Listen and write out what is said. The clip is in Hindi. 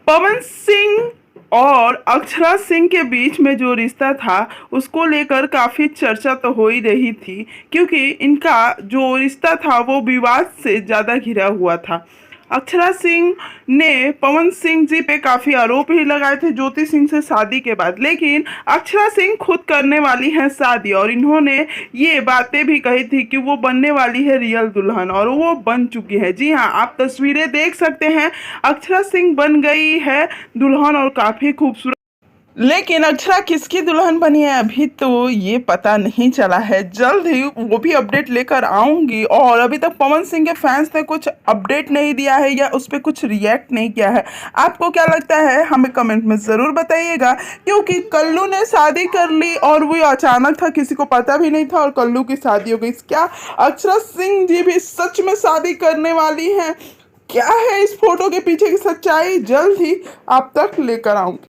पवन सिंह और अक्षरा सिंह के बीच में जो रिश्ता था उसको लेकर काफ़ी चर्चा तो हो ही रही थी, क्योंकि इनका जो रिश्ता था वो विवाद से ज़्यादा घिरा हुआ था। अक्षरा सिंह ने पवन सिंह जी पे काफ़ी आरोप ही लगाए थे ज्योति सिंह से शादी के बाद, लेकिन अक्षरा सिंह खुद करने वाली हैं शादी और इन्होंने ये बातें भी कही थी कि वो बनने वाली है रियल दुल्हन, और वो बन चुकी है। जी हाँ, आप तस्वीरें देख सकते हैं, अक्षरा सिंह बन गई है दुल्हन और काफ़ी खूबसूरत। लेकिन अक्षरा किसकी दुल्हन बनी है अभी तो ये पता नहीं चला है। जल्द ही वो भी अपडेट लेकर आऊंगी। और अभी तक पवन सिंह के फैंस ने कुछ अपडेट नहीं दिया है या उस पर कुछ रिएक्ट नहीं किया है। आपको क्या लगता है हमें कमेंट में ज़रूर बताइएगा, क्योंकि कल्लू ने शादी कर ली और वो अचानक था, किसी को पता भी नहीं था और कल्लू की शादी हो गई। क्या अक्षरा सिंह जी भी सच में शादी करने वाली हैं? क्या है इस फोटो के पीछे की सच्चाई, जल्द ही आप तक लेकर आऊंगी।